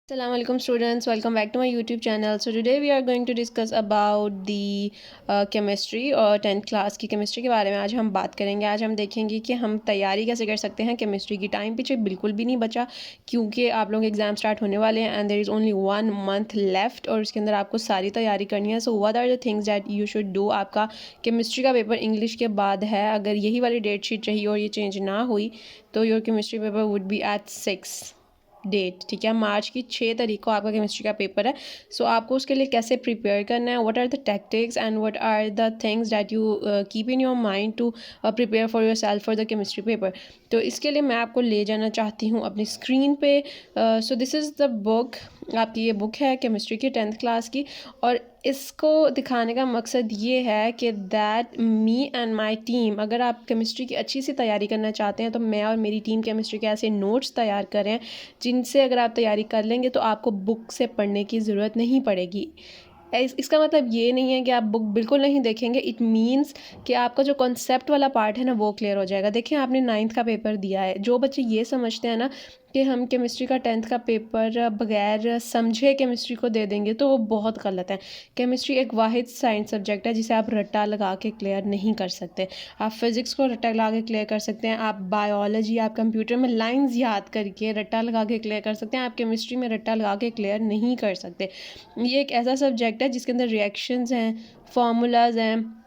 Assalamualaikum students, welcome back to my YouTube channel. So today we are going to discuss about the chemistry और 10th class की chemistry के बारे में आज हम बात करेंगे। आज हम देखेंगे कि हम तैयारी कैसे कर सकते हैं केमिस्ट्री की। टाइम पीछे बिल्कुल भी नहीं बचा क्योंकि आप लोग एग्ज़ाम स्टार्ट होने वाले हैं and there is only 1 month left और उसके अंदर आपको सारी तैयारी करनी है। So what are the things that you should do. आपका केमिस्ट्री का पेपर इंग्लिश के बाद है। अगर यही वाली डेट शीट रही और ये चेंज ना हुई तो your chemistry paper would be at 6 date, ठीक है। मार्च की 6 तारीख को आपका केमिस्ट्री का पेपर है। सो आपको उसके लिए कैसे प्रिपेयर करना है, what are the tactics and what are the things that you keep in your mind to prepare for yourself for the chemistry paper. तो इसके लिए मैं आपको ले जाना चाहती हूँ अपनी स्क्रीन पे। So this is the book, आपकी ये बुक है केमिस्ट्री की 10th क्लास की। और इसको दिखाने का मकसद ये है कि that me and my team, अगर आप केमिस्ट्री की अच्छी सी तैयारी करना चाहते हैं तो मैं और मेरी टीम केमिस्ट्री के ऐसे नोट्स तैयार करें जिनसे अगर आप तैयारी कर लेंगे तो आपको बुक से पढ़ने की ज़रूरत नहीं पड़ेगी। इसका मतलब ये नहीं है कि आप बुक बिल्कुल नहीं देखेंगे। इट मीन्स कि आपका जो कॉन्सेप्ट वाला पार्ट है ना वो क्लियर हो जाएगा। देखिए आपने 9th का पेपर दिया है, जो बच्चे ये समझते हैं ना कि हम केमिस्ट्री का 10th का पेपर बगैर समझे केमिस्ट्री को दे देंगे तो वो बहुत गलत है। केमिस्ट्री एक वाहिद साइंस सब्जेक्ट है जिसे आप रट्टा लगा के क्लियर नहीं कर सकते। आप फिज़िक्स को रट्टा लगा के क्लियर कर सकते हैं, आप बायोलॉजी, आप कंप्यूटर में लाइंस याद करके रट्टा लगा के क्लियर कर सकते हैं, आप केमिस्ट्री में रट्टा लगा के क्लियर नहीं कर सकते। ये एक ऐसा सब्जेक्ट है जिसके अंदर रिएक्शंस हैं, फार्मूलाज हैं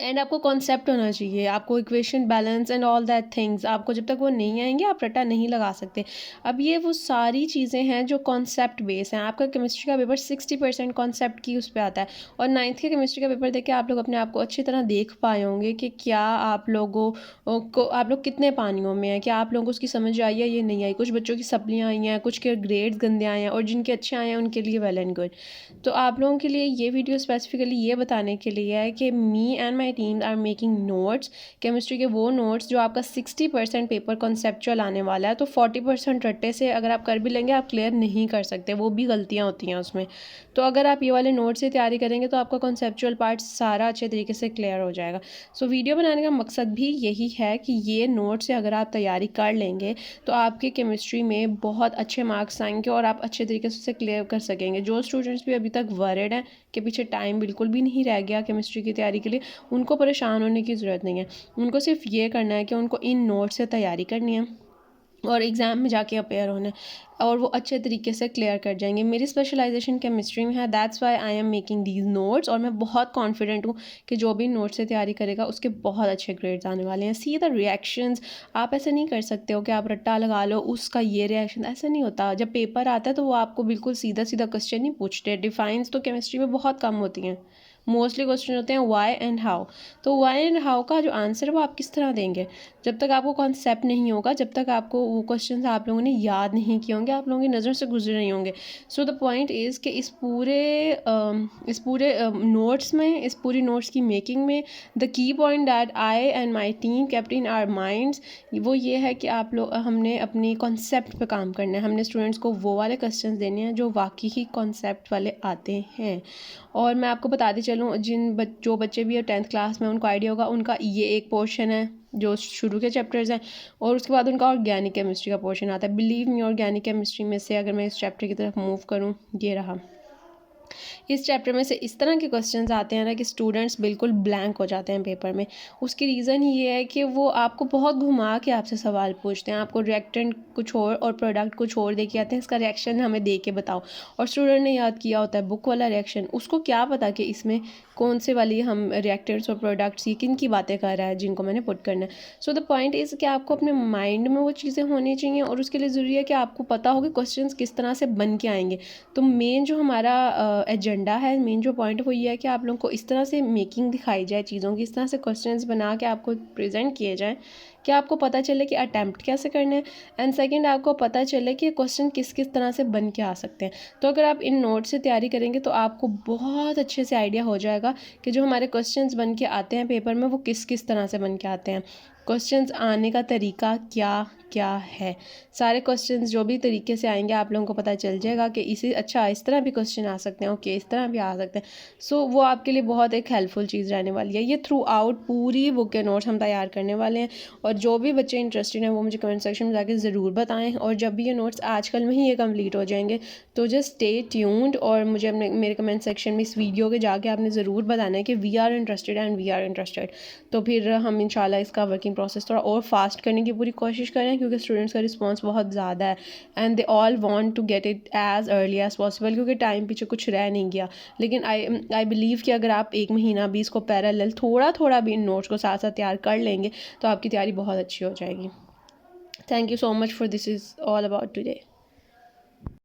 एंड आपको कॉन्सेप्ट होना चाहिए, आपको equation balance and all that things. आपको जब तक वो नहीं आएंगे आप रट्टा नहीं लगा सकते। अब ये वो सारी चीज़ें हैं जो कॉन्सेप्ट बेस हैं। आपका केमिस्ट्री का पेपर 60% कॉन्सेप्ट की उस पर आता है और 9th के केमिस्ट्री का पेपर देख के आप लोग अपने आप को अच्छी तरह देख पाए होंगे कि क्या आप लोगों को, आप लोग कितने पानियों में हैं, क्या आप लोगों को उसकी समझ आई है ये नहीं आई। कुछ बच्चों की सप्लियाँ आई हैं, कुछ के ग्रेड्स गंदे आए हैं और जिनके अच्छे आए हैं उनके लिए वेल एंड गुड। तो आप लोगों के लिए ये वीडियो स्पेसिफिकली ये बताने के लिए है कि me and my team are making notes, chemistry के वो नोट्स जो आपका 60% पेपर कॉन्सेप्चुअल आने वाला है। तो 40% रट्टे से अगर आप कर भी लेंगे आप क्लियर नहीं कर सकते, वो भी गलतियाँ होती हैं उसमें। तो अगर आप ये वाले नोट से तैयारी करेंगे तो आपका कॉन्सेप्चुअल पार्ट सारा अच्छे तरीके से क्लियर हो जाएगा। सो वीडियो बनाने का मकसद भी यही है कि ये नोट से अगर आप तैयारी कर लेंगे तो आपके केमिस्ट्री में बहुत अच्छे मार्क्स आएंगे और आप अच्छे तरीके से उसे क्लियर कर सकेंगे। जो स्टूडेंट्स भी अभी तक वरिड हैं कि पीछे टाइम बिल्कुल भी नहीं रह गया केमिस्ट्री की तैयारी के लिए, उनको परेशान होने की ज़रूरत नहीं है। उनको सिर्फ ये करना है कि उनको इन नोट से तैयारी करनी है और एग्ज़ाम में जाके अपेयर होना है और वो अच्छे तरीके से क्लियर कर जाएंगे। मेरी स्पेशलाइजेशन केमिस्ट्री में है, that's why I am making these notes. और मैं बहुत कॉन्फिडेंट हूँ कि जो भी नोट से तैयारी करेगा उसके बहुत अच्छे ग्रेड्स आने वाले हैं। सी द रिएक्शंस, आप ऐसे नहीं कर सकते हो कि आप रट्टा लगा लो उसका ये रिएक्शन, ऐसा नहीं होता। जब पेपर आता है तो वो आपको बिल्कुल सीधा सीधा क्वेश्चन नहीं पूछते। डिफाइंस तो केमिस्ट्री में बहुत कम होती हैं, मोस्टली क्वेश्चन होते हैं वाई एंड हाउ। तो वाई एंड हाउ का जो आंसर है वो आप किस तरह देंगे, जब तक आपको कॉन्सेप्ट नहीं होगा, जब तक आपको वो क्वेश्चन आप लोगों ने याद नहीं किए होंगे, आप लोगों की नज़र से गुजरे नहीं होंगे। सो द पॉइंट इज़ कि इस पूरे नोट्स में, इस पूरी नोट्स की मेकिंग में the key point that I and my team kept in our minds, वो ये है कि आप लोग, हमने अपनी कॉन्सेप्ट पे काम करना है। हमने स्टूडेंट्स को वो वाले क्वेश्चंस देने हैं जो वाकई ही कॉन्सेप्ट वाले आते हैं। और मैं आपको बताती चलूँ, जो बच्चे भी 10th क्लास में उनको आइडिया होगा, उनका ये एक पोर्शन है जो शुरू के चैप्टर्स हैं और उसके बाद उनका ऑर्गेनिक केमिस्ट्री का पोर्शन आता है। बिलीव मी, ऑर्गेनिक केमिस्ट्री में से अगर मैं इस चैप्टर की तरफ मूव करूँ, ये रहा, इस चैप्टर में से इस तरह के क्वेश्चंस आते हैं ना कि स्टूडेंट्स बिल्कुल ब्लैंक हो जाते हैं पेपर में। उसकी रीज़न ये है कि वो आपको बहुत घुमा के आपसे सवाल पूछते हैं, आपको रिएक्टेंट कुछ और प्रोडक्ट कुछ और दे के आते हैं, इसका रिएक्शन हमें दे के बताओ। और स्टूडेंट ने याद किया होता है बुक वाला रिएक्शन, उसको क्या पता कि इसमें कौन से वाली हम रिएक्टेंट्स और प्रोडक्ट्स ये किन की बातें कर रहा है जिनको मैंने पुट करना है। सो द पॉइंट इज़ कि आपको अपने माइंड में वो चीज़ें होनी चाहिए और उसके लिए ज़रूरी है कि आपको पता हो कि क्वेश्चन किस तरह से बन के आएंगे। तो मेन जो हमारा एजेंडा है, मेन जो पॉइंट वो ये है कि आप लोगों को इस तरह से मेकिंग दिखाई जाए चीज़ों की, इस तरह से क्वेश्चंस बना के आपको प्रेजेंट किए जाएं कि आपको पता चले कि अटैम्प्ट कैसे करने हैं एंड सेकंड आपको पता चले कि क्वेश्चन किस किस तरह से बन के आ सकते हैं। तो अगर आप इन नोट से तैयारी करेंगे तो आपको बहुत अच्छे से आइडिया हो जाएगा कि जो हमारे क्वेश्चंस बन के आते हैं पेपर में वो किस किस तरह से बन के आते हैं। क्वेश्चंस आने का तरीका क्या क्या है, सारे क्वेश्चंस जो भी तरीके से आएंगे आप लोगों को पता चल जाएगा कि इसी अच्छा इस तरह भी क्वेश्चन आ सकते हैं, ओके इस तरह भी आ सकते हैं। सो वो आपके लिए बहुत एक हेल्पफुल चीज़ रहने वाली है। ये थ्रू आउट पूरी बुक के नोट्स हम तैयार करने वाले हैं, और जो भी बच्चे इंटरेस्टेड हैं वो मुझे कमेंट सेक्शन में जाकर ज़रूर बताएं। और जब भी ये नोट्स आजकल में ही ये कंप्लीट हो जाएंगे तो जस्ट स्टे ट्यून्ड, और मुझे अपने मेरे कमेंट सेक्शन में इस वीडियो के जाके आपने ज़रूर बताना है कि we are interested and we are interested. तो फिर हम इंशाल्लाह इसका वर्किंग प्रोसेस थोड़ा और फास्ट करने की पूरी कोशिश करें, क्योंकि स्टूडेंट्स का रिस्पांस बहुत ज़्यादा है and they all want to get it as early as possible, क्योंकि टाइम पीछे कुछ रह नहीं गया। लेकिन आई बिलीव कि अगर आप 1 महीना भी इसको पैरेलल थोड़ा थोड़ा भी इन नोट्स को साथ साथ तैयार कर लेंगे तो आपकी तैयारी बहुत अच्छी हो जाएगी। Thank you so much for this is all about today.